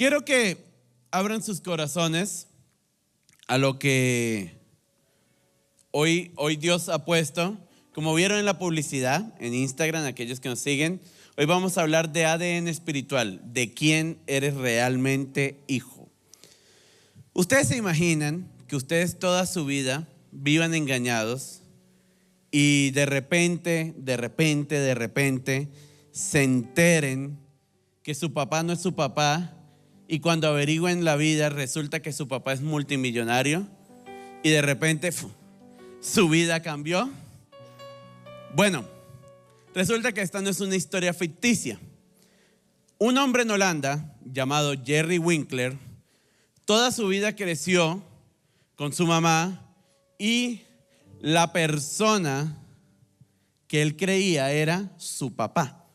Quiero que abran sus corazones a lo que hoy Dios ha puesto. Como vieron en la publicidad, en Instagram, aquellos que nos siguen, hoy vamos a hablar de ADN espiritual, de quién eres realmente hijo. Ustedes se imaginan que ustedes toda su vida vivan engañados y de repente se enteren que su papá no es su papá, y cuando averigüen la vida resulta que su papá es multimillonario y de repente su vida cambió. Bueno, resulta que esta no es una historia ficticia. Un hombre en Holanda llamado Jerry Winkler toda su vida creció con su mamá, y la persona que él creía era su papá.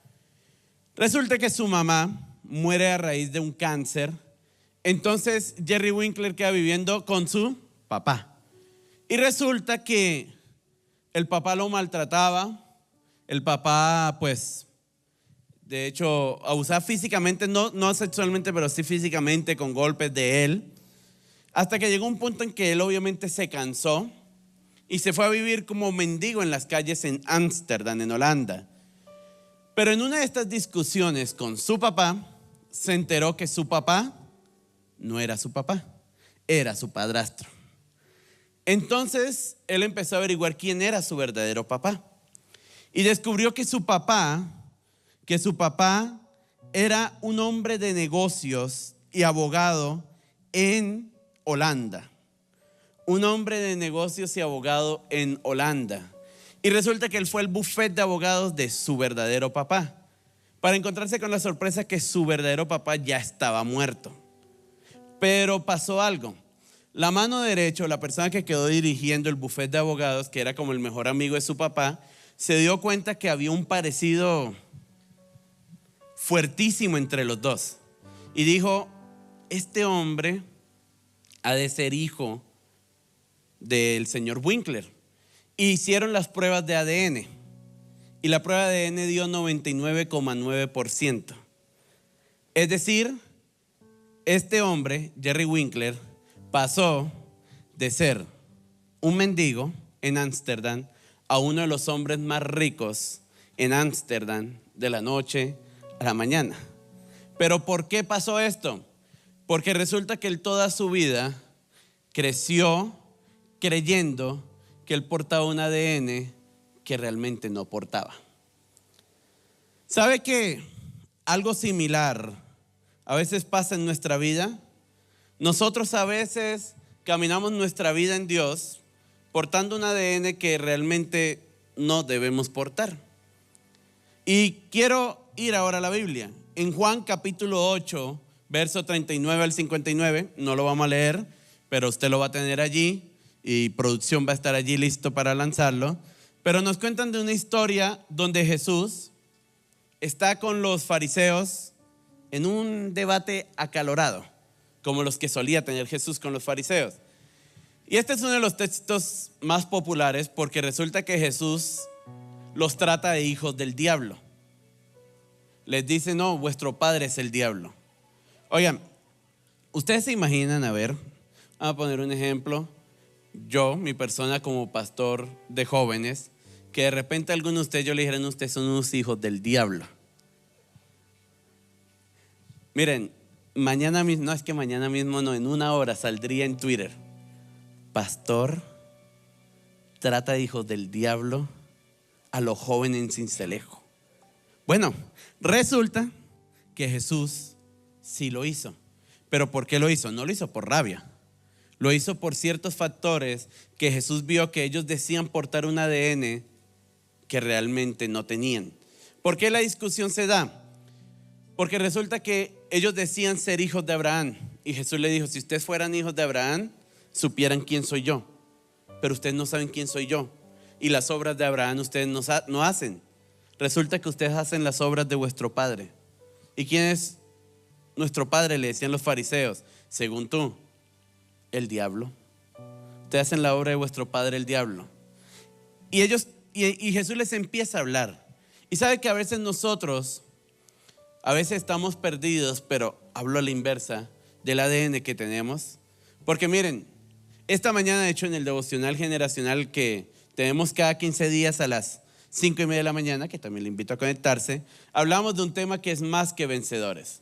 Resulta que su mamá muere a raíz de un cáncer. Entonces Jerry Winkler queda viviendo con su papá. Y resulta que el papá lo maltrataba. El papá, pues, de hecho, abusaba físicamente, no sexualmente, pero sí físicamente, con golpes de él. Hasta que llegó un punto en que él obviamente se cansó y se fue a vivir como mendigo en las calles en Ámsterdam, en Holanda. Pero en una de estas discusiones con su papá, se enteró que su papá no era su papá, era su padrastro. Entonces él empezó a averiguar quién era su verdadero papá y descubrió que su papá era un hombre de negocios y abogado en Holanda. Un hombre de negocios y abogado en Holanda. Y resulta que él fue al bufete de abogados de su verdadero papá, para encontrarse con la sorpresa que su verdadero papá ya estaba muerto. Pero pasó algo. La mano derecha, la persona que quedó dirigiendo el bufete de abogados, que era como el mejor amigo de su papá, se dio cuenta que había un parecido fuertísimo entre los dos. Y dijo, este hombre ha de ser hijo del señor Winkler. Y hicieron las pruebas de ADN. Y la prueba de ADN dio 99,9%. Es decir, este hombre, Jerry Winkler, pasó de ser un mendigo en Ámsterdam a uno de los hombres más ricos en Ámsterdam de la noche a la mañana. ¿Pero por qué pasó esto? Porque resulta que él toda su vida creció creyendo que él portaba un ADN que realmente no portaba. ¿Sabe que algo similar a veces pasa en nuestra vida? Nosotros a veces caminamos nuestra vida en Dios portando un ADN que realmente no debemos portar. Y quiero ir ahora a la Biblia. En Juan capítulo 8, verso 39 al 59, no lo vamos a leer, pero usted lo va a tener allí y producción va a estar allí listo para lanzarlo. Pero nos cuentan de una historia donde Jesús está con los fariseos en un debate acalorado, como los que solía tener Jesús con los fariseos. Y este es uno de los textos más populares porque resulta que Jesús los trata de hijos del diablo. Les dice, no, vuestro padre es el diablo. Oigan, ustedes se imaginan, a ver, vamos a poner un ejemplo. Yo, mi persona como pastor de jóvenes, que de repente a alguno de ustedes yo le dijeran, ustedes son unos hijos del diablo. Miren, mañana mismo, en una hora saldría en Twitter, pastor trata de hijos del diablo a los jóvenes en Sincelejo. Bueno, resulta que Jesús sí lo hizo. ¿Pero por qué lo hizo? No lo hizo por rabia. Lo hizo por ciertos factores que Jesús vio que ellos decían portar un ADN que realmente no tenían. ¿Por qué la discusión se da? Porque resulta que ellos decían ser hijos de Abraham. Y Jesús le dijo, si ustedes fueran hijos de Abraham, supieran quién soy yo. Pero ustedes no saben quién soy yo. Y las obras de Abraham ustedes no hacen. Resulta que ustedes hacen las obras de vuestro padre. ¿Y quién es nuestro padre? Le decían los fariseos. Según tú, el diablo. Ustedes hacen la obra de vuestro padre, el diablo. Y Jesús les empieza a hablar. Y sabe que a veces nosotros A veces estamos perdidos, pero hablo a la inversa del ADN que tenemos. Porque miren, esta mañana, de hecho, en el devocional generacional que tenemos cada 15 días a las 5:30 de la mañana, que también le invito a conectarse, hablamos de un tema que es más que vencedores.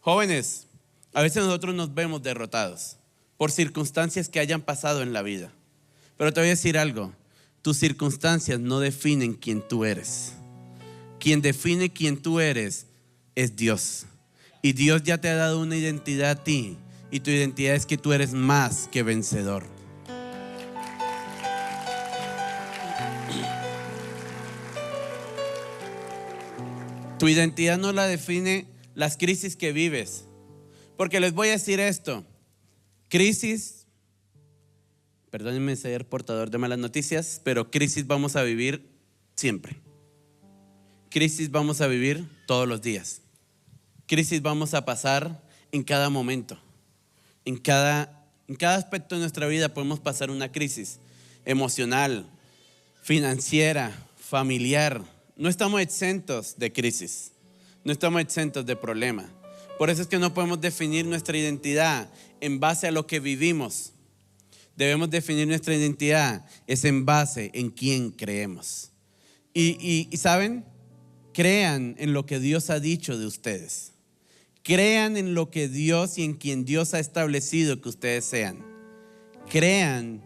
Jóvenes, a veces nosotros nos vemos derrotados por circunstancias que hayan pasado en la vida. Pero te voy a decir algo, tus circunstancias no definen quién tú eres. Quien define quién tú eres es Dios. Y Dios ya te ha dado una identidad a ti. Y tu identidad es que tú eres más que vencedor. Tu identidad no la define las crisis que vives. Porque les voy a decir esto. Crisis, perdónenme ser portador de malas noticias, pero crisis vamos a vivir siempre. Crisis vamos a vivir todos los días. Crisis vamos a pasar en cada momento. En cada aspecto de nuestra vida podemos pasar una crisis emocional, financiera, familiar. No estamos exentos de crisis, no estamos exentos de problemas. Por eso es que no podemos definir nuestra identidad en base a lo que vivimos. Debemos definir nuestra identidad es en base en quién creemos. Y ¿saben? Crean en lo que Dios ha dicho de ustedes. Crean en lo que Dios y en quien Dios ha establecido que ustedes sean. Crean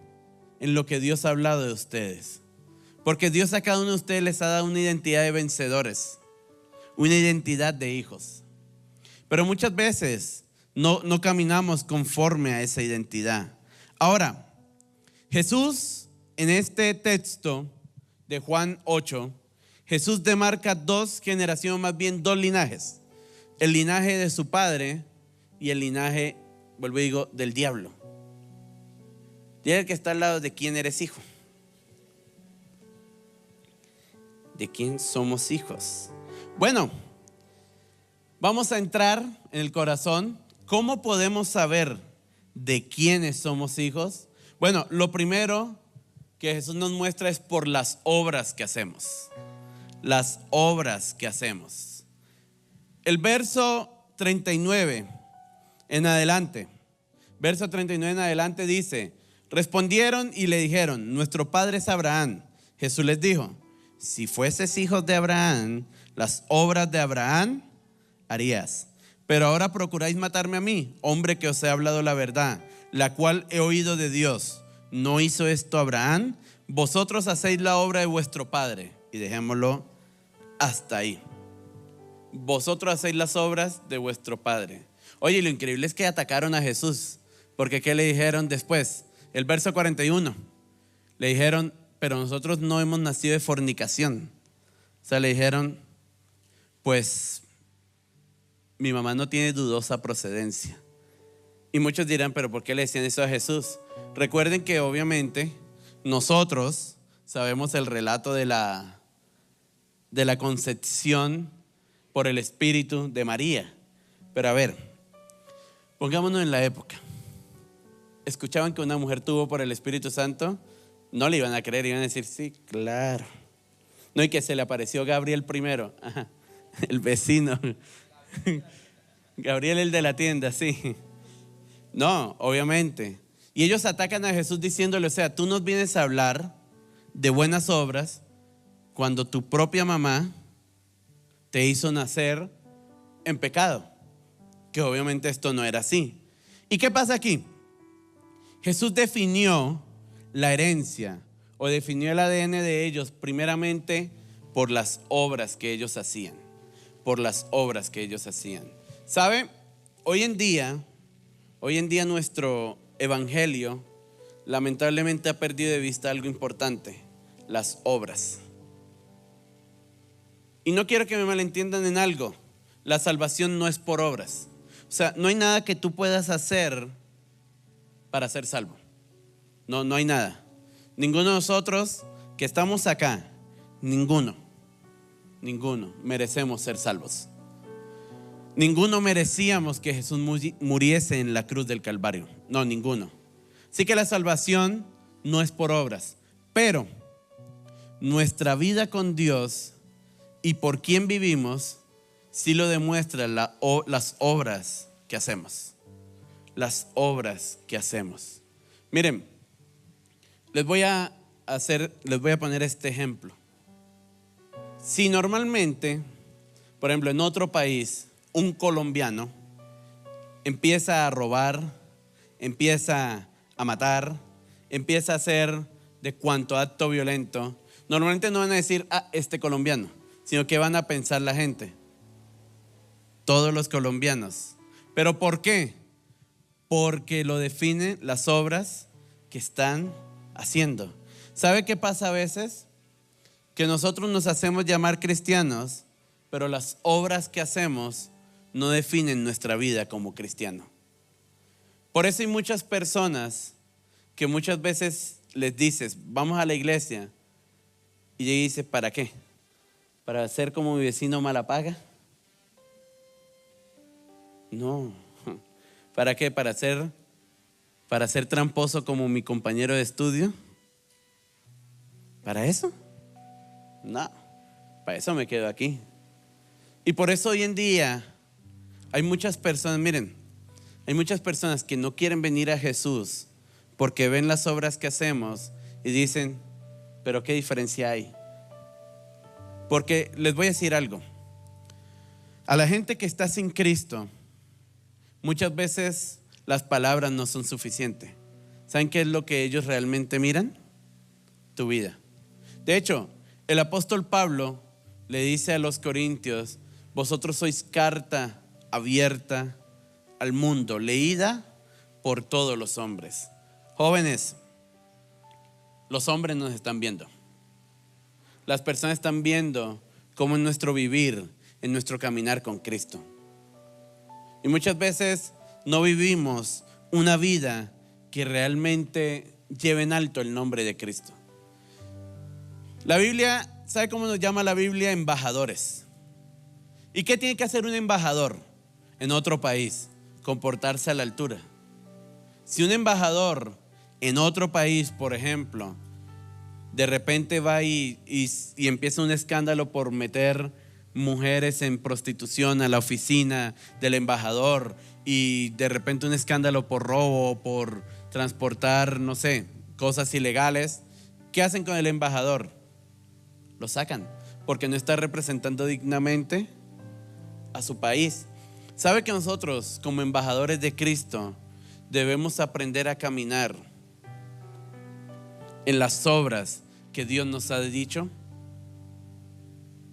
en lo que Dios ha hablado de ustedes. Porque Dios a cada uno de ustedes les ha dado una identidad de vencedores, una identidad de hijos. Pero muchas veces no caminamos conforme a esa identidad. Ahora, Jesús en este texto de Juan 8, Jesús demarca dos generaciones, más bien dos linajes. El linaje de su padre y el linaje, vuelvo y digo, del diablo. Diga que está al lado de quién eres hijo. ¿De quién somos hijos? Bueno, vamos a entrar en el corazón. ¿Cómo podemos saber de quiénes somos hijos? Bueno, lo primero que Jesús nos muestra es por las obras que hacemos. Las obras que hacemos. El verso 39 en adelante, verso 39 en adelante dice: respondieron y le dijeron, nuestro padre es Abraham. Jesús les dijo, si fueses hijos de Abraham, las obras de Abraham harías. Pero ahora procuráis matarme a mí, hombre que os he hablado la verdad, la cual he oído de Dios. ¿No hizo esto Abraham? Vosotros hacéis la obra de vuestro padre. Y dejémoslo hasta ahí. Vosotros hacéis las obras de vuestro padre. Oye, lo increíble es que atacaron a Jesús. Porque ¿qué le dijeron después? El verso 41. Le dijeron, pero nosotros no hemos nacido de fornicación. O sea, le dijeron, pues mi mamá no tiene dudosa procedencia. Y muchos dirán, pero ¿por qué le decían eso a Jesús? Recuerden que obviamente nosotros sabemos el relato de la concepción por el Espíritu de María. Pero a ver, pongámonos en la época. ¿Escuchaban que una mujer tuvo por el Espíritu Santo? No le iban a creer, iban a decir, sí, claro. No, y que se le apareció Gabriel primero. Ajá, el vecino. Gabriel, el de la tienda, sí. No, obviamente. Y ellos atacan a Jesús diciéndole, o sea, tú nos vienes a hablar de buenas obras cuando tu propia mamá te hizo nacer en pecado. Que obviamente esto no era así. ¿Y qué pasa aquí? Jesús definió la herencia o definió el ADN de ellos primeramente por las obras que ellos hacían. Por las obras que ellos hacían. ¿Sabe? Hoy en día nuestro evangelio lamentablemente ha perdido de vista algo importante: las obras. Y no quiero que me malentiendan en algo. La salvación no es por obras. O sea, no hay nada que tú puedas hacer para ser salvo. No hay nada. Ninguno de nosotros que estamos acá, ninguno merecemos ser salvos. Ninguno merecíamos que Jesús muriese en la cruz del Calvario. No, ninguno. Así que la salvación no es por obras. Pero nuestra vida con Dios y por quién vivimos sí lo demuestra las obras que hacemos. Las obras que hacemos. Miren, les voy a poner este ejemplo. Si normalmente, por ejemplo, en otro país, un colombiano empieza a robar, empieza a matar, empieza a hacer de cuanto acto violento, normalmente no van a decir, este colombiano, sino que van a pensar la gente, todos los colombianos. ¿Pero por qué? Porque lo definen las obras que están haciendo. ¿Sabe qué pasa a veces? Que nosotros nos hacemos llamar cristianos, pero las obras que hacemos no definen nuestra vida como cristiano. Por eso hay muchas personas que muchas veces les dices, vamos a la iglesia, y ella dice, ¿para qué? ¿Para ser como mi vecino Malapaga? No. ¿Para qué? ¿Para ser tramposo como mi compañero de estudio? ¿Para eso? No, para eso me quedo aquí. Y por eso hoy en día hay muchas personas, miren, hay muchas personas que no quieren venir a Jesús porque ven las obras que hacemos y dicen, pero ¿qué diferencia hay? Porque les voy a decir algo. A la gente que está sin Cristo, muchas veces las palabras no son suficientes. ¿Saben qué es lo que ellos realmente miran? Tu vida. De hecho, el apóstol Pablo le dice a los corintios, vosotros sois carta abierta al mundo, leída por todos los hombres. Jóvenes, los hombres nos están viendo. Las personas están viendo cómo en nuestro vivir, en nuestro caminar con Cristo. Y muchas veces no vivimos una vida que realmente lleve en alto el nombre de Cristo. La Biblia, ¿sabe cómo nos llama la Biblia? Embajadores. ¿Y qué tiene que hacer un embajador en otro país? Comportarse a la altura. Si un embajador en otro país, por ejemplo, de repente va y empieza un escándalo por meter mujeres en prostitución a la oficina del embajador, y de repente un escándalo por robo, por transportar, no sé, cosas ilegales, ¿qué hacen con el embajador? Lo sacan, porque no está representando dignamente a su país. ¿Sabe que nosotros, como embajadores de Cristo, debemos aprender a caminar en las obras que Dios nos ha dicho?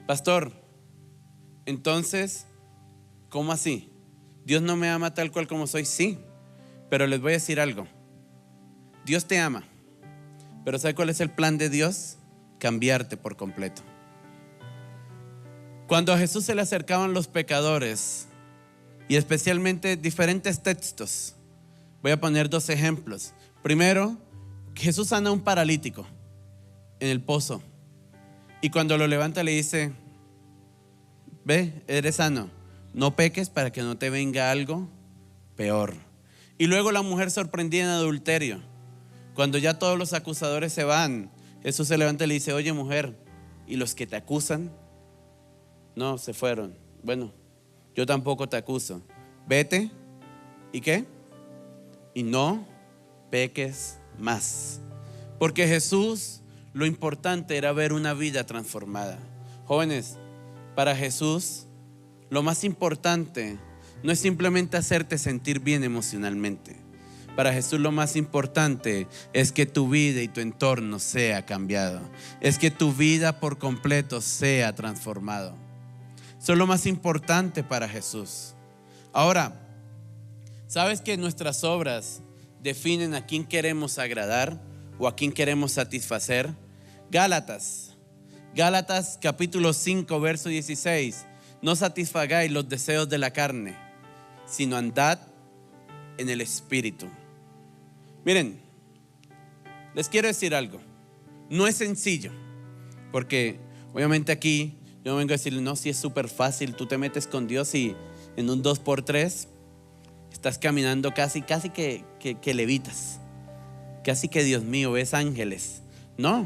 Pastor, entonces, ¿cómo así? ¿Dios no me ama tal cual como soy? Sí, pero les voy a decir algo. Dios te ama, pero ¿sabe cuál es el plan de Dios? Cambiarte por completo. Cuando a Jesús se le acercaban los pecadores, y especialmente diferentes textos, voy a poner 2 ejemplos. Primero, Jesús sana a un paralítico en el pozo, y cuando lo levanta le dice, ve, eres sano, no peques para que no te venga algo peor. Y luego la mujer sorprendida en adulterio, cuando ya todos los acusadores se van, Jesús se levanta y le dice, oye mujer, ¿y los que te acusan? No, se fueron. Bueno, yo tampoco te acuso. Vete, ¿y qué? Y no peques más. Porque Jesús, lo importante era ver una vida transformada. Jóvenes, para Jesús, lo más importante no es simplemente hacerte sentir bien emocionalmente. Para Jesús lo más importante es que tu vida y tu entorno sea cambiado. Es que tu vida por completo sea transformado. Eso es lo más importante para Jesús. Ahora, ¿sabes que nuestras obras definen a quién queremos agradar o a quién queremos satisfacer? Gálatas capítulo 5 verso 16. No satisfagáis los deseos de la carne, sino andad en el Espíritu. Miren, les quiero decir algo. No es sencillo, porque obviamente aquí yo no vengo a decirle, no, si es súper fácil, tú te metes con Dios y en un 2x3 estás caminando casi que levitas, casi que Dios mío, ves ángeles. No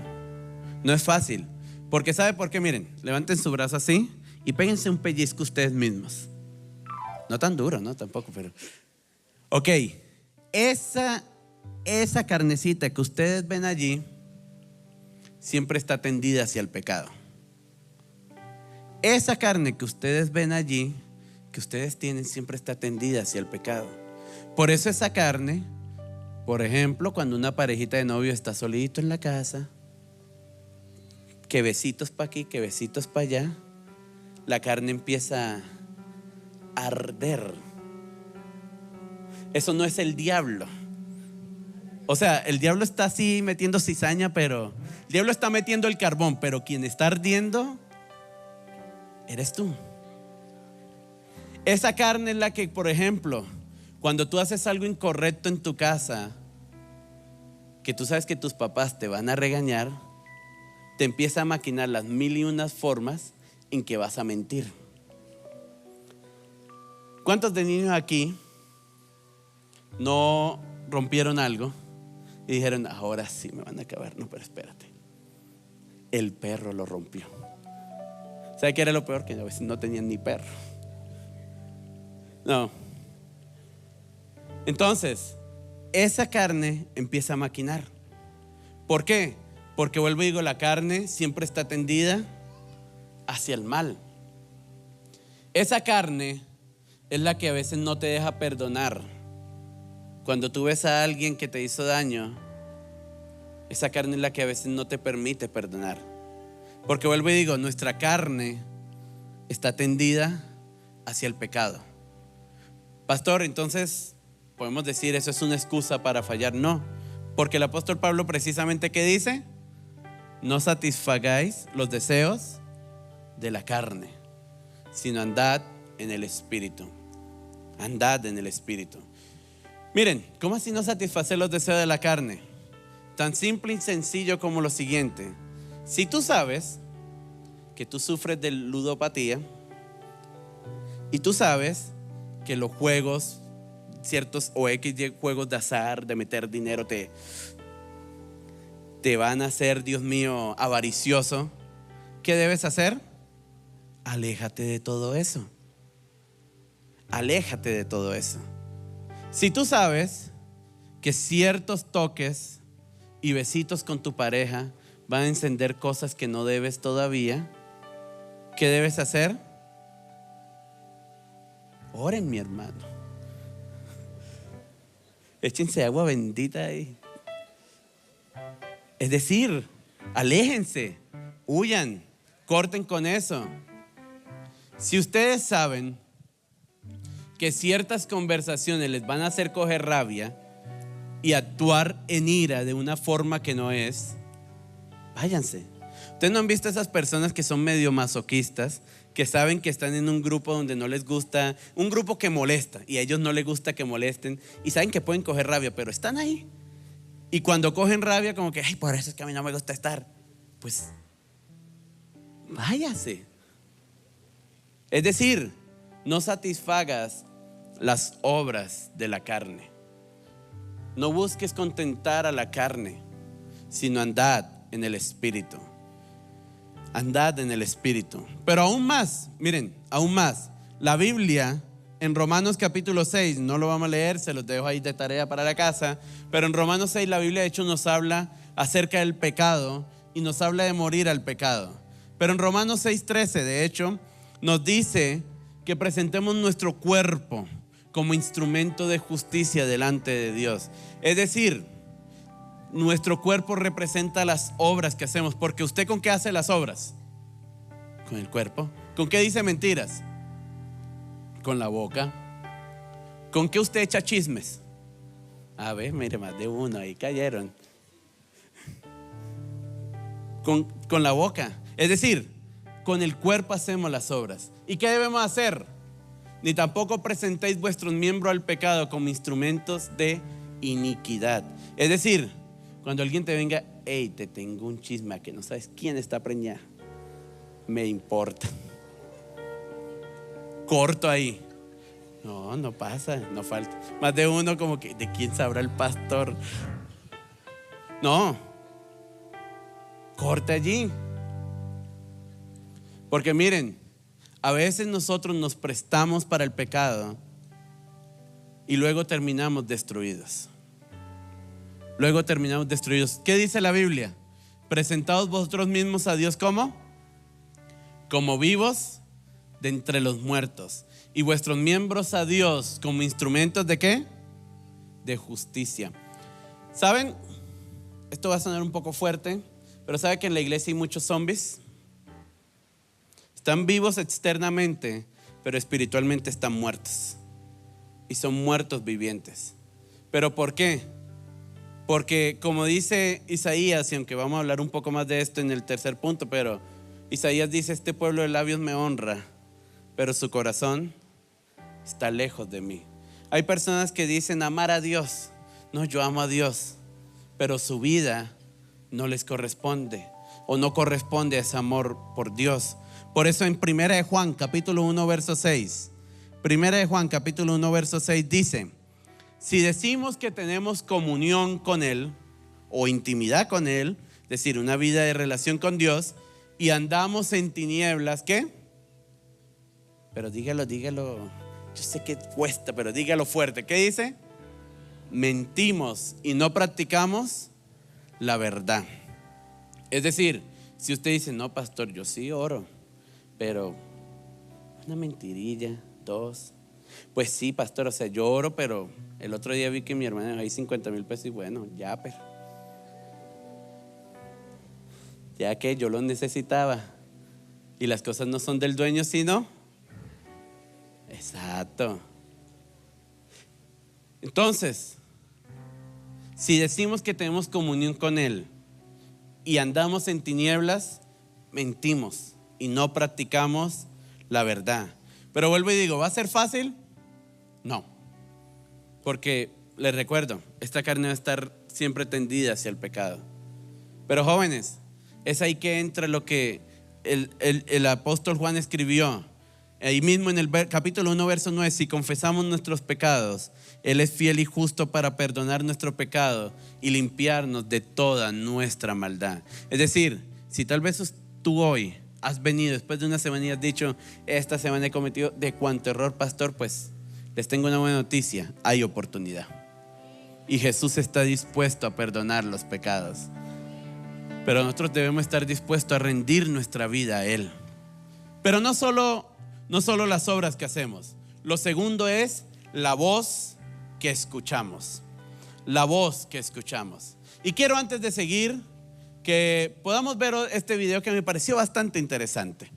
es fácil, porque ¿sabe por qué? Miren, levanten su brazo así y péguense un pellizco ustedes mismos. No tan duro, ¿no? Tampoco, pero... Ok, esa carnecita que ustedes ven allí siempre está tendida hacia el pecado. Esa carne que ustedes ven allí, que ustedes tienen, siempre está tendida hacia el pecado. Por eso esa carne, por ejemplo, cuando una parejita de novio está solito en la casa, que besitos para aquí, que besitos para allá, la carne empieza a arder. Eso no es el diablo. O sea, el diablo está así metiendo cizaña, pero el diablo está metiendo el carbón, pero quien está ardiendo eres tú. Esa carne es la que, por ejemplo, cuando tú haces algo incorrecto en tu casa, que tú sabes que tus papás te van a regañar, te empieza a maquinar las mil y unas formas en que vas a mentir. ¿Cuántos de niños aquí no rompieron algo y dijeron, ahora sí me van a acabar? No, pero espérate, el perro lo rompió. ¿Sabe qué era lo peor? Que a veces no tenían ni perro. No. Entonces, esa carne empieza a maquinar. ¿Por qué? Porque vuelvo y digo, la carne siempre está tendida hacia el mal. Esa carne es la que a veces no te deja perdonar. Cuando tú ves a alguien que te hizo daño, esa carne es la que a veces no te permite perdonar. Porque vuelvo y digo, nuestra carne está tendida hacia el pecado. Pastor, entonces podemos decir eso es una excusa para fallar. No, porque el apóstol Pablo precisamente ¿qué dice? No satisfagáis los deseos de la carne, sino andad en el Espíritu. Andad en el Espíritu. Miren, ¿cómo así no satisfacer los deseos de la carne? Tan simple y sencillo como lo siguiente. Si tú sabes que tú sufres de ludopatía y tú sabes que los juegos, ciertos o X juegos de azar, de meter dinero, te van a hacer, Dios mío, avaricioso, ¿qué debes hacer? Aléjate de todo eso. Aléjate de todo eso. Si tú sabes que ciertos toques y besitos con tu pareja van a encender cosas que no debes todavía, ¿qué debes hacer? Oren, mi hermano. Échense agua bendita ahí. Es decir, aléjense, huyan, corten con eso. Si ustedes saben que ciertas conversaciones les van a hacer coger rabia y actuar en ira de una forma que no es, váyanse. Ustedes no han visto esas personas que son medio masoquistas, que saben que están en un grupo donde no les gusta, un grupo que molesta y a ellos no les gusta que molesten y saben que pueden coger rabia, pero están ahí. Y cuando cogen rabia como que, ay, por eso es que a mí no me gusta estar. Pues váyase. Es decir, no satisfagas las obras de la carne. No busques contentar a la carne, sino andad en el Espíritu. Andad en el Espíritu. Pero aún más, miren, aún más. La Biblia en Romanos capítulo 6, no lo vamos a leer, se los dejo ahí de tarea para la casa, pero en Romanos 6 la Biblia de hecho nos habla acerca del pecado y nos habla de morir al pecado. Pero en Romanos 6:13 de hecho nos dice que presentemos nuestro cuerpo como instrumento de justicia delante de Dios. Es decir, nuestro cuerpo representa las obras que hacemos. Porque usted, ¿con qué hace las obras? Con el cuerpo. ¿Con qué dice mentiras? Con la boca. ¿Con qué usted echa chismes? A ver, mire, más de uno ahí cayeron. Con la boca. Es decir, con el cuerpo hacemos las obras. ¿Y qué debemos hacer? Ni tampoco presentéis vuestros miembros al pecado como instrumentos de iniquidad. Es decir, cuando alguien te venga, hey, te tengo un chisme que no sabes quién está preñada, me importa. Corto ahí. No pasa, no falta. Más de uno como que, ¿de quién sabrá el pastor? No. Corta allí. Porque miren, A veces nosotros nos prestamos para el pecado y luego terminamos destruidos. ¿Qué dice la Biblia? Presentaos vosotros mismos a Dios como vivos de entre los muertos, y vuestros miembros a Dios como instrumentos ¿de qué? De justicia. ¿Saben? Esto va a sonar un poco fuerte, pero ¿saben que en la iglesia hay muchos zombies? Están vivos externamente, pero espiritualmente están muertos. Y son muertos vivientes. ¿Pero por qué? Porque como dice Isaías, y aunque vamos a hablar un poco más de esto en el tercer punto, pero Isaías dice: este pueblo de labios me honra, pero su corazón está lejos de mí. Hay personas que dicen amar a Dios. No, yo amo a Dios, pero su vida no les corresponde, o no corresponde a ese amor por Dios. Por eso en 1 de Juan capítulo 1 verso 6, 1 de Juan capítulo 1 verso 6 dice: si decimos que tenemos comunión con Él o intimidad con Él, es decir, una vida de relación con Dios, y andamos en tinieblas, ¿qué? Pero dígalo, yo sé que cuesta, pero dígalo fuerte. ¿Qué dice? Mentimos y no practicamos la verdad. Es decir, si usted dice: no, pastor, yo sí oro, pero una mentirilla, dos. Pues sí, pastor, o sea, yo oro, pero el otro día vi que mi hermana hay 50,000 pesos y bueno, ya, pero ya que yo lo necesitaba y las cosas no son del dueño, sino. Exacto. Entonces, si decimos que tenemos comunión con Él y andamos en tinieblas, mentimos y no practicamos la verdad. Pero vuelvo y digo, ¿va a ser fácil? No, porque les recuerdo, esta carne va a estar siempre tendida hacia el pecado. Pero jóvenes, es ahí que entra lo que el apóstol Juan escribió ahí mismo en el capítulo 1 verso 9: si confesamos nuestros pecados, Él es fiel y justo para perdonar nuestro pecado y limpiarnos de toda nuestra maldad. Es decir, si tal vez tú hoy has venido después de una semana y has dicho: esta semana he cometido de cuánto error, pastor, pues les tengo una buena noticia: hay oportunidad. Y Jesús está dispuesto a perdonar los pecados. Pero nosotros debemos estar dispuestos a rendir nuestra vida a Él. Pero no solo las obras que hacemos. Lo segundo es la voz que escuchamos. La voz que escuchamos. Y quiero, antes de seguir, que podamos ver este video que me pareció bastante interesante.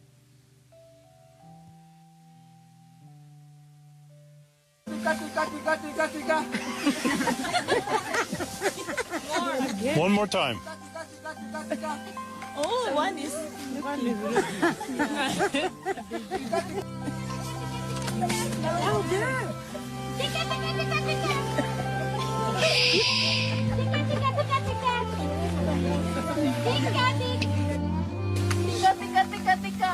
One more time. Oh, one is oh, there. Tika, tika, tika, tika. Tika, tika, tika, tika. Tika, tika, tika.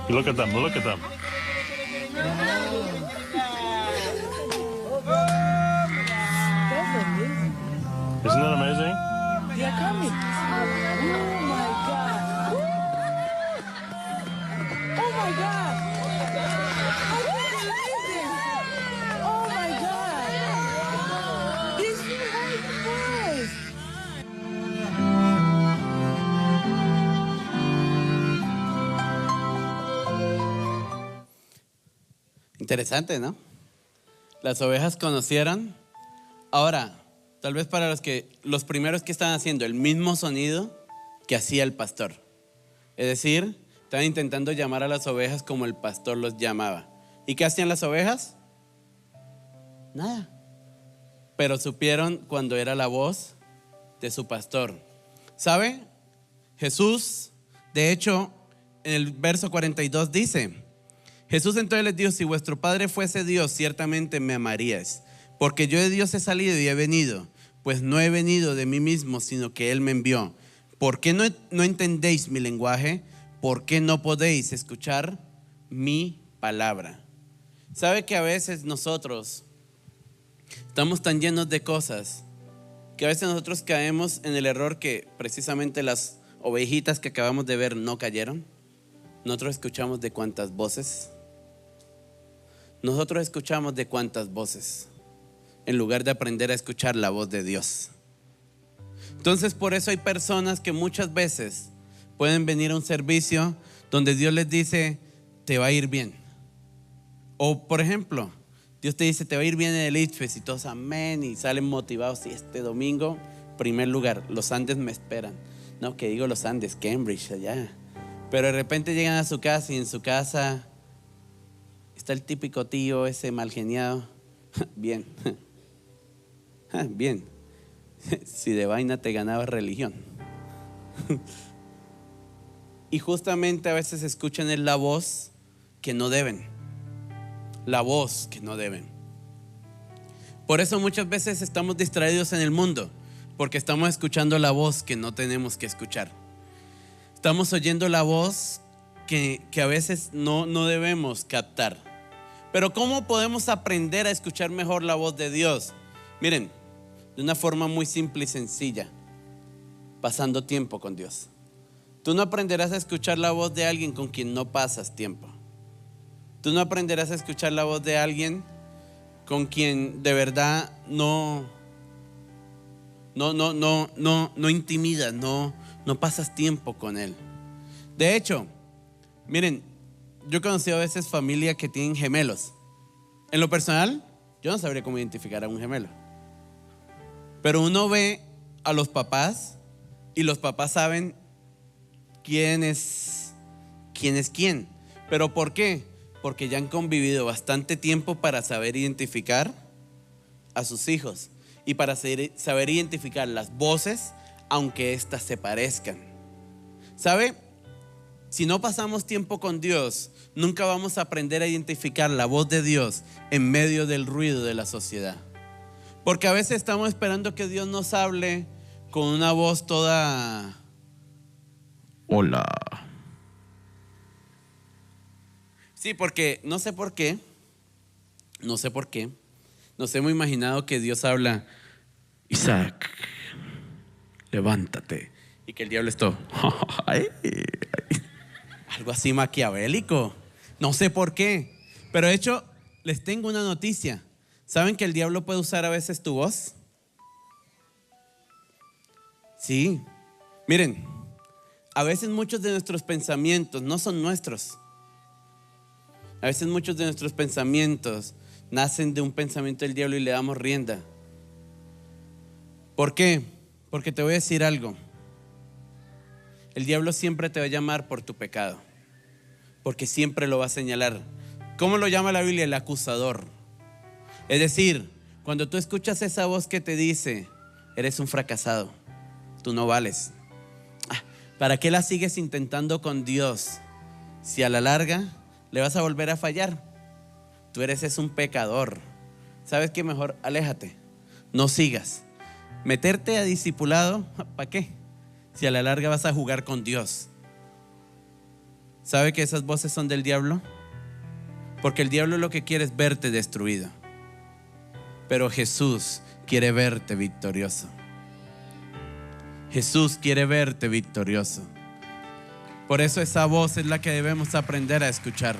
Look at them. Look at them. Isn't that amazing? They are coming. Oh my God. Oh my God. Oh my God. These white boys. Interesante, ¿no? Las ovejas conocieron. Ahora, tal vez para los primeros que estaban haciendo el mismo sonido que hacía el pastor. Es decir, estaban intentando llamar a las ovejas como el pastor los llamaba. ¿Y qué hacían las ovejas? Nada. Pero supieron cuando era la voz de su pastor. ¿Sabe? Jesús, de hecho, en el verso 42 dice: Jesús entonces les dijo: si vuestro Padre fuese Dios, ciertamente me amaríais, porque yo de Dios he salido y he venido, pues no he venido de mí mismo, sino que Él me envió. ¿Por qué no entendéis mi lenguaje? ¿Por qué no podéis escuchar mi palabra? ¿Sabe que a veces nosotros estamos tan llenos de cosas que a veces nosotros caemos en el error que precisamente las ovejitas que acabamos de ver no cayeron? Nosotros escuchamos de cuántas voces. Nosotros escuchamos de cuántas voces en lugar de aprender a escuchar la voz de Dios. Entonces por eso hay personas que muchas veces pueden venir a un servicio donde Dios les dice: te va a ir bien. O por ejemplo, Dios te dice: te va a ir bien en el ITFES, y todos amén, y salen motivados. Y este domingo, primer lugar, los Andes me esperan. No, que digo los Andes, Cambridge, allá. Pero de repente llegan a su casa y en su casa está el típico tío ese mal geniado. Bien, bien. Si de vaina te ganaba religión. Y justamente a veces escuchan la voz que no deben. La voz que no deben. Por eso muchas veces estamos distraídos en el mundo, porque estamos escuchando la voz que no tenemos que escuchar. Estamos oyendo la voz que a veces no debemos captar. Pero ¿cómo podemos aprender a escuchar mejor la voz de Dios? Miren, de una forma muy simple y sencilla: pasando tiempo con Dios. Tú no aprenderás a escuchar la voz de alguien con quien no pasas tiempo. Tú no aprenderás a escuchar la voz de alguien con quien de verdad no intimidas, no pasas tiempo con él. De hecho, miren, yo he conocido a veces familia que tienen gemelos. En lo personal, yo no sabría cómo identificar a un gemelo. Pero uno ve a los papás y los papás saben quién es quién. ¿Pero por qué? Porque ya han convivido bastante tiempo para saber identificar a sus hijos y para saber identificar las voces, aunque éstas se parezcan. ¿Sabe? Si no pasamos tiempo con Dios, nunca vamos a aprender a identificar la voz de Dios en medio del ruido de la sociedad. Porque a veces estamos esperando que Dios nos hable con una voz toda: hola. Sí, porque no sé por qué, nos hemos imaginado que Dios habla: Isaac, levántate. Y que el diablo es todo algo así maquiavélico. No sé por qué. Pero de hecho, les tengo una noticia. ¿Saben que el diablo puede usar a veces tu voz? Sí. Miren, a veces muchos de nuestros pensamientos no son nuestros. A veces muchos de nuestros pensamientos nacen de un pensamiento del diablo y le damos rienda. ¿Por qué? Porque te voy a decir algo. El diablo siempre te va a llamar por tu pecado, porque siempre lo va a señalar. ¿Cómo lo llama la Biblia? El acusador. Es decir, cuando tú escuchas esa voz que te dice: eres un fracasado, tú no vales. ¿Para qué la sigues intentando con Dios si a la larga le vas a volver a fallar? Tú eres un pecador. ¿Sabes qué? Mejor aléjate, no sigas. Meterte a discipulado, ¿para qué? Si a la larga vas a jugar con Dios. ¿Sabe que esas voces son del diablo? Porque el diablo lo que quiere es verte destruido, pero Jesús quiere verte victorioso. Jesús quiere verte victorioso. Por eso esa voz es la que debemos aprender a escuchar.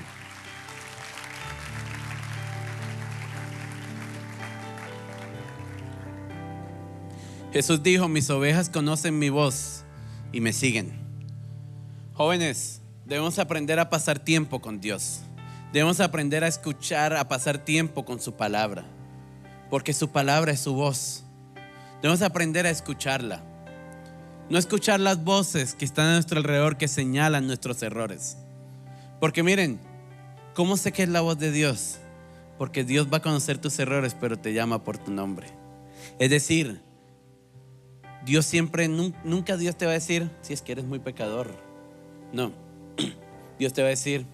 Jesús dijo: mis ovejas conocen mi voz y me siguen. Jóvenes, debemos aprender a pasar tiempo con Dios. Debemos aprender a escuchar, a pasar tiempo con su palabra, porque su palabra es su voz. Debemos aprender a escucharla. No escuchar las voces que están a nuestro alrededor, que señalan nuestros errores. Porque miren, ¿cómo sé que es la voz de Dios? Porque Dios va a conocer tus errores, pero te llama por tu nombre. Es decir, Dios siempre, nunca Dios te va a decir: si es que eres muy pecador. No, Dios te va a decir: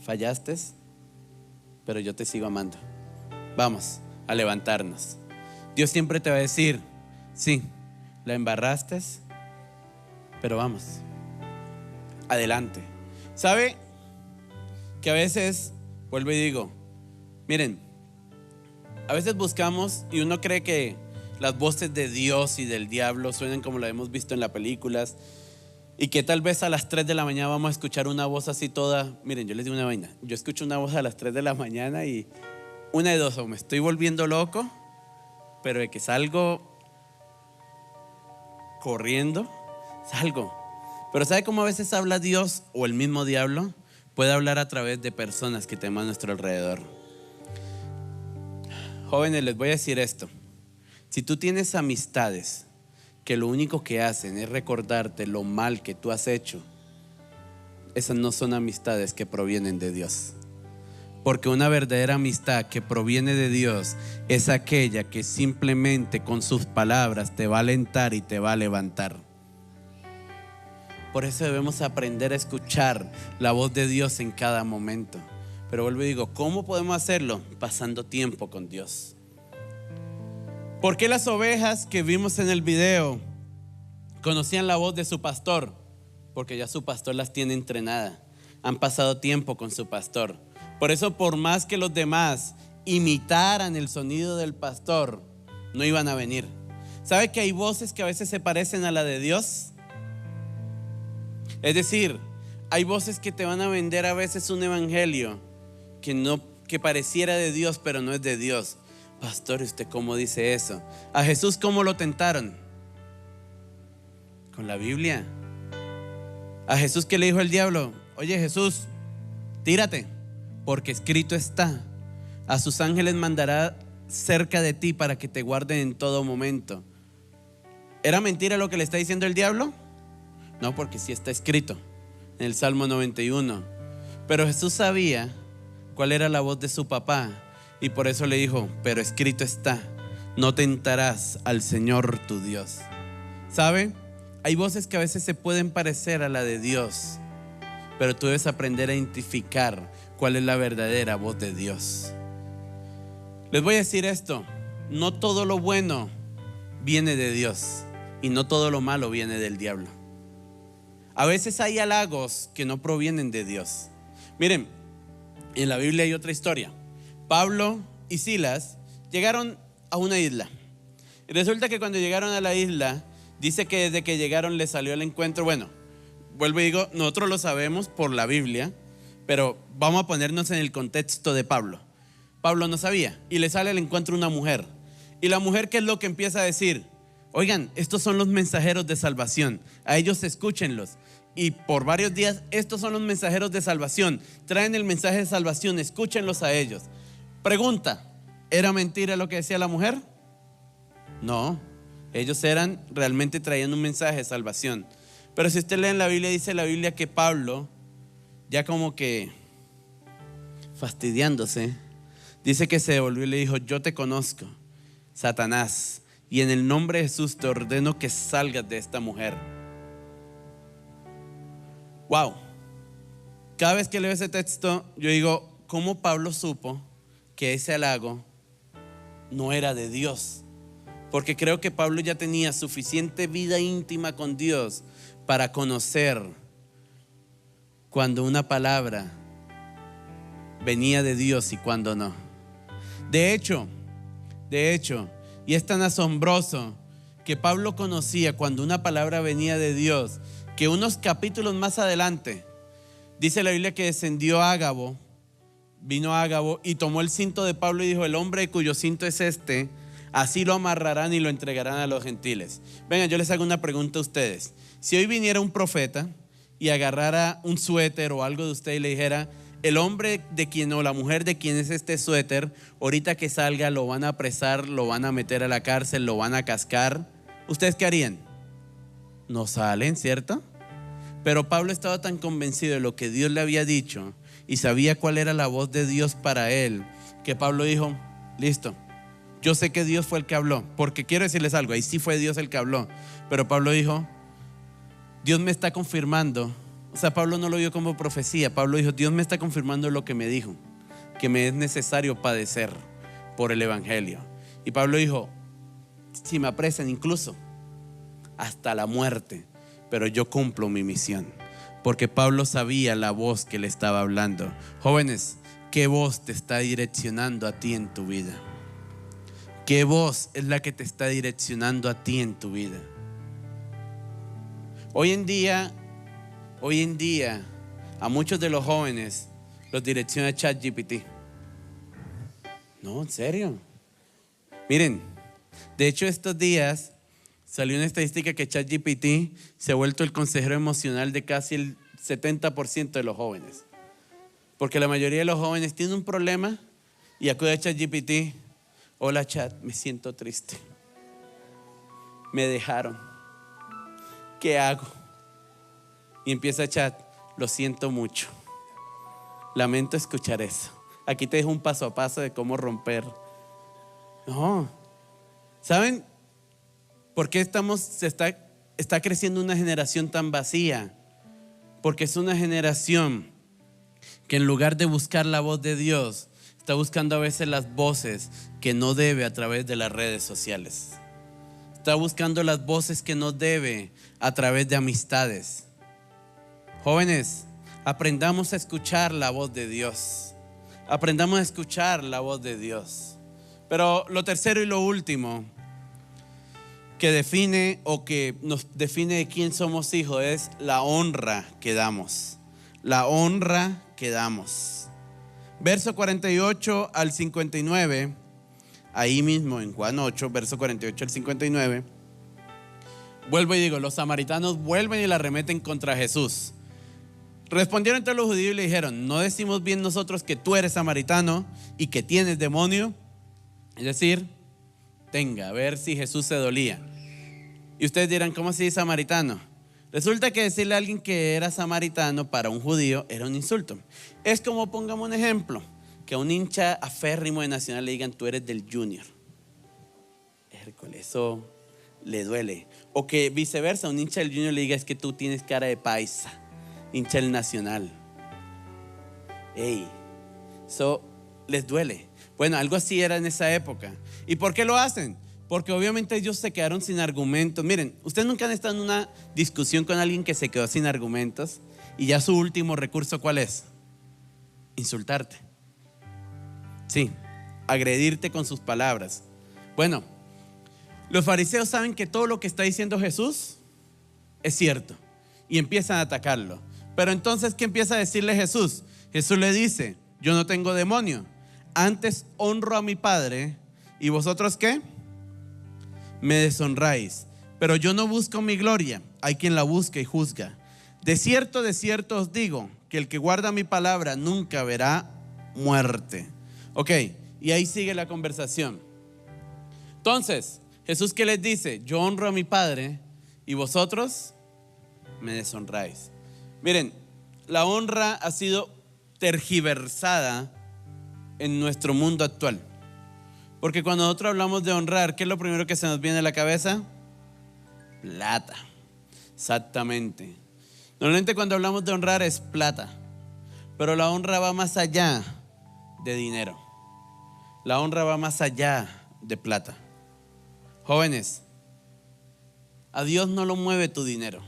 fallaste, pero yo te sigo amando. Vamos a levantarnos. Dios siempre te va a decir: sí, la embarraste, pero vamos, adelante. ¿Sabe que a veces, vuelvo y digo, Miren, a veces buscamos y uno cree que las voces de Dios y del diablo suenan como la hemos visto en las películas, y que tal vez a las 3 de la mañana vamos a escuchar una voz así toda. Miren, yo les digo una vaina, yo escucho una voz a las 3 de la mañana y una de dos, o me estoy volviendo loco, pero de que salgo corriendo, salgo. Pero ¿sabe cómo a veces habla Dios o el mismo diablo? Puede hablar a través de personas que tenemos a nuestro alrededor. Jóvenes, les voy a decir esto. Si tú tienes amistades que lo único que hacen es recordarte lo mal que tú has hecho, esas no son amistades que provienen de Dios. Porque una verdadera amistad que proviene de Dios es aquella que simplemente con sus palabras te va a alentar y te va a levantar. Por eso debemos aprender a escuchar la voz de Dios en cada momento. Pero vuelvo y digo, ¿cómo podemos hacerlo? Pasando tiempo con Dios. ¿Por qué las ovejas que vimos en el video conocían la voz de su pastor? Porque ya su pastor las tiene entrenadas. Han pasado tiempo con su pastor. Por eso, por más que los demás imitaran el sonido del pastor, no iban a venir. ¿Sabe que hay voces que a veces se parecen a la de Dios? Es decir, hay voces que te van a vender a veces un evangelio que pareciera de Dios, pero no es de Dios. Pastor, ¿usted cómo dice eso? A Jesús, ¿cómo lo tentaron? Con la Biblia. A Jesús, ¿qué le dijo el diablo? Oye, Jesús, tírate, porque escrito está: a sus ángeles mandará cerca de ti para que te guarden en todo momento. ¿Era mentira lo que le está diciendo el diablo? No, porque sí está escrito en el Salmo 91. Pero Jesús sabía cuál era la voz de su papá, y por eso le dijo: pero escrito está, no tentarás al Señor tu Dios. ¿Sabe? Hay voces que a veces se pueden parecer a la de Dios, pero tú debes aprender a identificar cuál es la verdadera voz de Dios. Les voy a decir esto: no todo lo bueno viene de Dios, y no todo lo malo viene del diablo. A veces hay halagos que no provienen de Dios. Miren, en la Biblia hay otra historia. Pablo y Silas llegaron a una isla, y resulta que cuando llegaron a la isla, dice que desde que llegaron les salió el encuentro. Bueno, vuelvo y digo, nosotros lo sabemos por la Biblia, pero vamos a ponernos en el contexto de Pablo. Pablo no sabía, y le sale al encuentro una mujer. Y la mujer, ¿qué es lo que empieza a decir? Oigan, estos son los mensajeros de salvación, a ellos escúchenlos. Y por varios días, estos son los mensajeros de salvación, traen el mensaje de salvación, escúchenlos a ellos. Pregunta, ¿era mentira lo que decía la mujer? No, ellos realmente traían un mensaje de salvación. Pero si usted lee en la Biblia, dice la Biblia que Pablo, ya como que fastidiándose, dice que se devolvió y le dijo: yo te conozco, Satanás, y en el nombre de Jesús te ordeno que salgas de esta mujer. Wow. Cada vez que leo ese texto, yo digo, ¿cómo Pablo supo que ese halago no era de Dios? Porque creo que Pablo ya tenía suficiente vida íntima con Dios para conocer cuando una palabra venía de Dios y cuando no. De hecho, y es tan asombroso que Pablo conocía cuando una palabra venía de Dios, que unos capítulos más adelante dice la Biblia que descendió Ágabo, vino Ágabo y tomó el cinto de Pablo y dijo: el hombre cuyo cinto es este, así lo amarrarán y lo entregarán a los gentiles. Vengan, yo les hago una pregunta a ustedes. Si hoy viniera un profeta y agarrara un suéter o algo de usted y le dijera: el hombre de quien o la mujer de quien es este suéter, ahorita que salga lo van a apresar, lo van a meter a la cárcel, lo van a cascar, ¿ustedes qué harían? No salen, ¿cierto? Pero Pablo estaba tan convencido de lo que Dios le había dicho y sabía cuál era la voz de Dios para él, que Pablo dijo: listo, yo sé que Dios fue el que habló. Porque quiero decirles algo, ahí sí fue Dios el que habló, pero Pablo dijo: Dios me está confirmando. O sea, Pablo no lo vio como profecía. Pablo dijo: Dios me está confirmando lo que me dijo, que me es necesario padecer por el evangelio. Y Pablo dijo: si me apresan incluso hasta la muerte, pero yo cumplo mi misión. Porque Pablo sabía la voz que le estaba hablando. Jóvenes, ¿Qué voz te está direccionando a ti en tu vida? ¿Qué voz es la que te está direccionando a ti en tu vida? Hoy en día, a muchos de los jóvenes los direcciona ChatGPT. No, en serio. Miren, de hecho estos días salió una estadística que ChatGPT se ha vuelto el consejero emocional de casi el 70% de los jóvenes. Porque la mayoría de los jóvenes tienen un problema y acude a ChatGPT. Hola Chat, me siento triste. Me dejaron. ¿Qué hago? Y empieza Chat, lo siento mucho. Lamento escuchar eso. Aquí te dejo un paso a paso de cómo romper. No. ¿Saben por qué está creciendo una generación tan vacía? Porque es una generación que en lugar de buscar la voz de Dios, está buscando a veces las voces que no debe a través de las redes sociales. Está buscando las voces que no debe a través de amistades. Jóvenes, aprendamos a escuchar la voz de Dios. Aprendamos a escuchar la voz de Dios. Pero lo tercero y lo último que define o que nos define de quién somos hijos es la honra que damos. La honra que damos. Verso 48 al 59, ahí mismo en Juan 8, verso 48 al 59, vuelvo y digo, los samaritanos vuelven y la arremeten contra Jesús. Respondieron todos los judíos y le dijeron, ¿no decimos bien nosotros que tú eres samaritano y que tienes demonio? Es decir, a ver si Jesús se dolía. Y ustedes dirán, ¿cómo así samaritano? Resulta que decirle a alguien que era samaritano para un judío era un insulto. Es como, pongamos un ejemplo, que a un hincha aférrimo de Nacional le digan, tú eres del Junior. Hércules, eso le duele. O que viceversa, a un hincha del Junior le diga, es que tú tienes cara de paisa, hincha del Nacional. Eso les duele. Bueno, algo así era en esa época. ¿Y por qué lo hacen? Porque obviamente ellos se quedaron sin argumentos. Miren, ustedes nunca han estado en una discusión con alguien que se quedó sin argumentos y ya su último recurso, ¿cuál es? Insultarte. Sí, agredirte con sus palabras. Bueno, los fariseos saben que todo lo que está diciendo Jesús es cierto y empiezan a atacarlo. Pero entonces, ¿qué empieza a decirle Jesús? Jesús le dice, yo no tengo demonio, antes honro a mi Padre y vosotros ¿qué? Me deshonráis, pero yo no busco mi gloria, hay quien la busca y juzga. De cierto os digo, que el que guarda mi palabra nunca verá muerte. Ok, y ahí sigue la conversación. Entonces, Jesús ¿qué les dice? Yo honro a mi Padre y vosotros me deshonráis. Miren, la honra ha sido tergiversada en nuestro mundo actual. Porque cuando nosotros hablamos de honrar, ¿qué es lo primero que se nos viene a la cabeza? Plata. Exactamente. Normalmente cuando hablamos de honrar es plata. Pero la honra va más allá de dinero. La honra va más allá de plata. Jóvenes, a Dios no lo mueve tu dinero.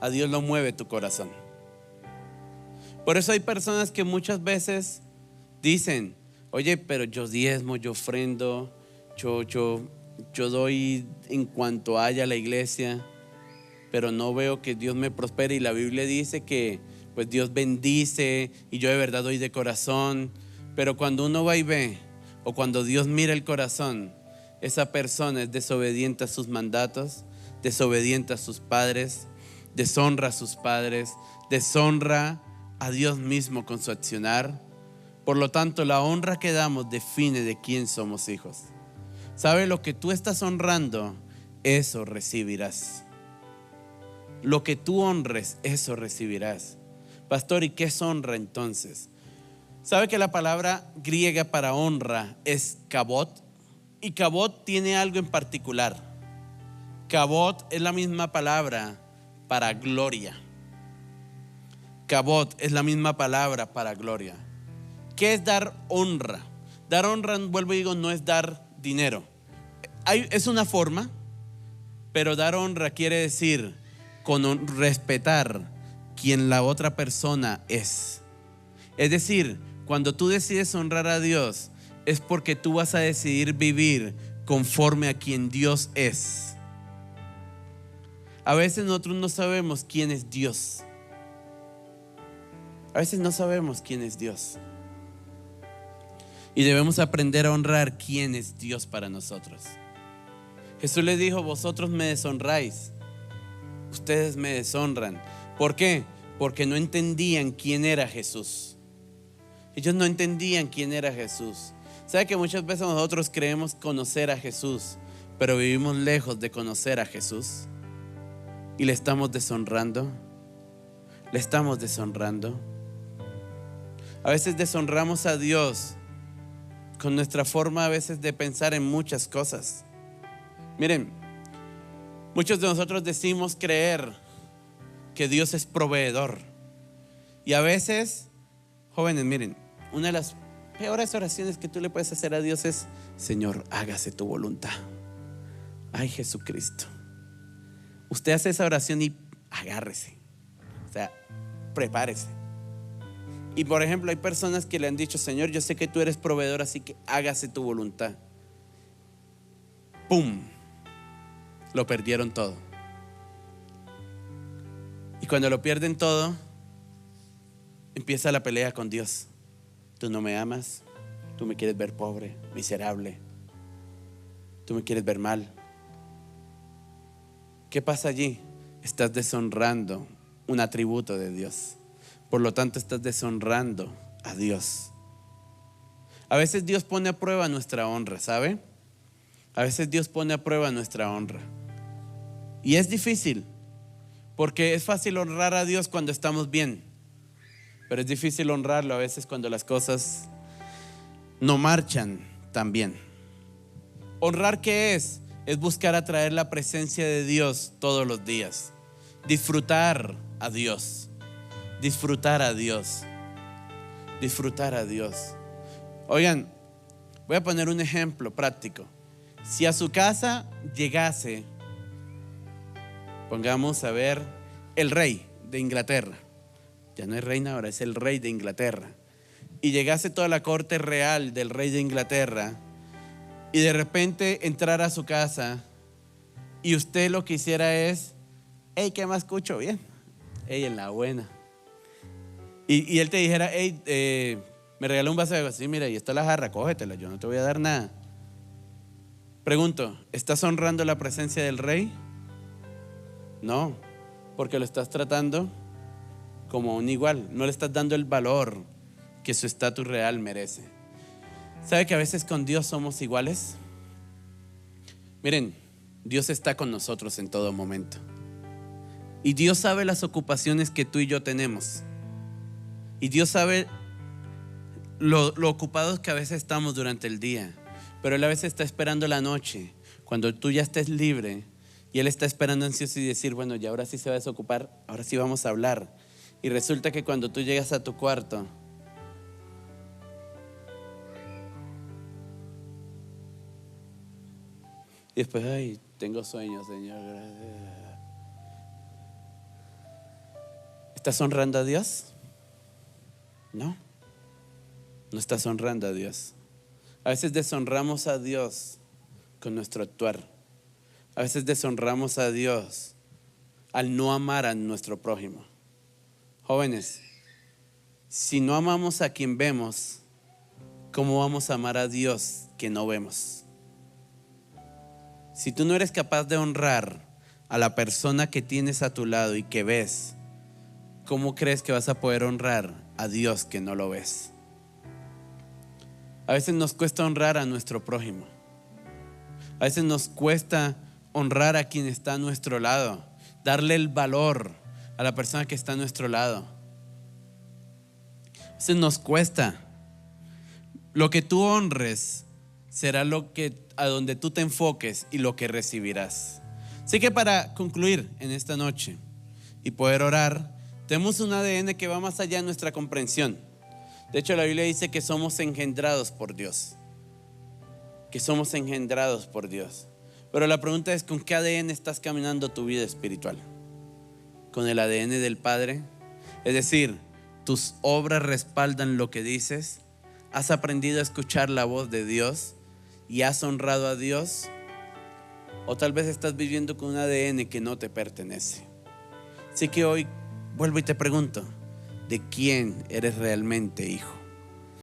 A Dios lo mueve tu corazón. Por eso hay personas que muchas veces dicen, oye, pero yo diezmo, yo ofrendo, yo doy en cuanto haya la iglesia, pero no veo que Dios me prospere. Y la Biblia dice que pues Dios bendice y yo de verdad doy de corazón. Pero cuando uno va y ve, o cuando Dios mira el corazón, esa persona es desobediente a sus mandatos, desobediente a sus padres, deshonra a sus padres, deshonra a Dios mismo con su accionar. Por lo tanto, la honra que damos define de quién somos hijos. ¿Sabe? Lo que tú estás honrando, eso recibirás. Lo que tú honres, eso recibirás. Pastor, ¿y qué es honra entonces? ¿Sabe que la palabra griega para honra es kabod? Y kabod tiene algo en particular. Kabod es la misma palabra para gloria. Kabod es la misma palabra para gloria. ¿Qué es dar honra? Dar honra, vuelvo y digo, no es dar dinero. Es una forma, pero dar honra quiere decir respetar quien la otra persona es. Es decir, cuando tú decides honrar a Dios, es porque tú vas a decidir vivir conforme a quien Dios es. A veces nosotros no sabemos quién es Dios. A veces no sabemos quién es Dios. Y debemos aprender a honrar quién es Dios para nosotros. Jesús les dijo: vosotros me deshonráis, ustedes me deshonran. ¿Por qué? Porque no entendían quién era Jesús. Ellos no entendían quién era Jesús. ¿Sabe que muchas veces nosotros creemos conocer a Jesús, pero vivimos lejos de conocer a Jesús? Y le estamos deshonrando. Le estamos deshonrando. A veces deshonramos a Dios con nuestra forma a veces de pensar en muchas cosas. Miren, muchos de nosotros decimos creer que Dios es proveedor. Y a veces, jóvenes, miren, una de las peores oraciones que tú le puedes hacer a Dios es: Señor, hágase tu voluntad. Ay, Jesucristo. Usted hace esa oración y agárrese. O sea, prepárese. Y por ejemplo, hay personas que le han dicho: Señor, yo sé que tú eres proveedor, así que hágase tu voluntad. ¡Pum! Lo perdieron todo. Y cuando lo pierden todo, empieza la pelea con Dios. Tú no me amas, tú me quieres ver pobre, miserable, tú me quieres ver mal. ¿Qué pasa allí? Estás deshonrando un atributo de Dios. Por lo tanto, estás deshonrando a Dios. A veces Dios pone a prueba nuestra honra, ¿sabe? A veces Dios pone a prueba nuestra honra. Y es difícil, porque es fácil honrar a Dios cuando estamos bien, pero es difícil honrarlo a veces cuando las cosas no marchan tan bien. ¿Honrar qué es? Es buscar atraer la presencia de Dios todos los días. Disfrutar a Dios. Disfrutar a Dios. Disfrutar a Dios. Oigan, voy a poner un ejemplo práctico. Si a su casa llegase, pongamos a ver, el rey de Inglaterra. Ya no es reina ahora, es el rey de Inglaterra. Y llegase toda la corte real del rey de Inglaterra, y de repente entrara a su casa, y usted lo que hiciera es: hey, ¿qué más escucho? Bien. Hey, en la buena. Y él te dijera: hey, me regaló un vaso de agua. Sí, mira, y está la jarra, cógetela, yo no te voy a dar nada. Pregunto, ¿estás honrando la presencia del rey? No, porque lo estás tratando como un igual. No le estás dando el valor que su estatus real merece. ¿Sabe que a veces con Dios somos iguales? Miren, Dios está con nosotros en todo momento. Y Dios sabe las ocupaciones que tú y yo tenemos. Y Dios sabe lo ocupados que a veces estamos durante el día. Pero Él a veces está esperando la noche, cuando tú ya estés libre, y Él está esperando ansioso y decir: bueno, ya ahora sí se va a desocupar, ahora sí vamos a hablar. Y resulta que cuando tú llegas a tu cuarto, y después: ay, tengo sueño, Señor. ¿Estás honrando a Dios? No, no estás honrando a Dios. A veces deshonramos a Dios con nuestro actuar. A veces deshonramos a Dios al no amar a nuestro prójimo. Jóvenes, si no amamos a quien vemos, ¿cómo vamos a amar a Dios que no vemos? Si tú no eres capaz de honrar a la persona que tienes a tu lado y que ves, ¿cómo crees que vas a poder honrar a Dios que no lo ves? A veces nos cuesta honrar a nuestro prójimo. A veces nos cuesta honrar a quien está a nuestro lado, darle el valor a la persona que está a nuestro lado. A veces nos cuesta. Lo que tú honres será lo que a donde tú te enfoques y lo que recibirás. Así que para concluir en esta noche y poder orar, tenemos un ADN que va más allá de nuestra comprensión. De hecho, la Biblia dice que somos engendrados por Dios. Que somos engendrados por Dios. Pero la pregunta es: ¿con qué ADN estás caminando tu vida espiritual? ¿Con el ADN del Padre? Es decir, ¿Tus obras respaldan lo que dices? ¿Has aprendido a escuchar la voz de Dios y has honrado a Dios? O tal vez estás viviendo con un ADN que no te pertenece. Así que hoy vuelvo y te pregunto, ¿de quién eres realmente hijo?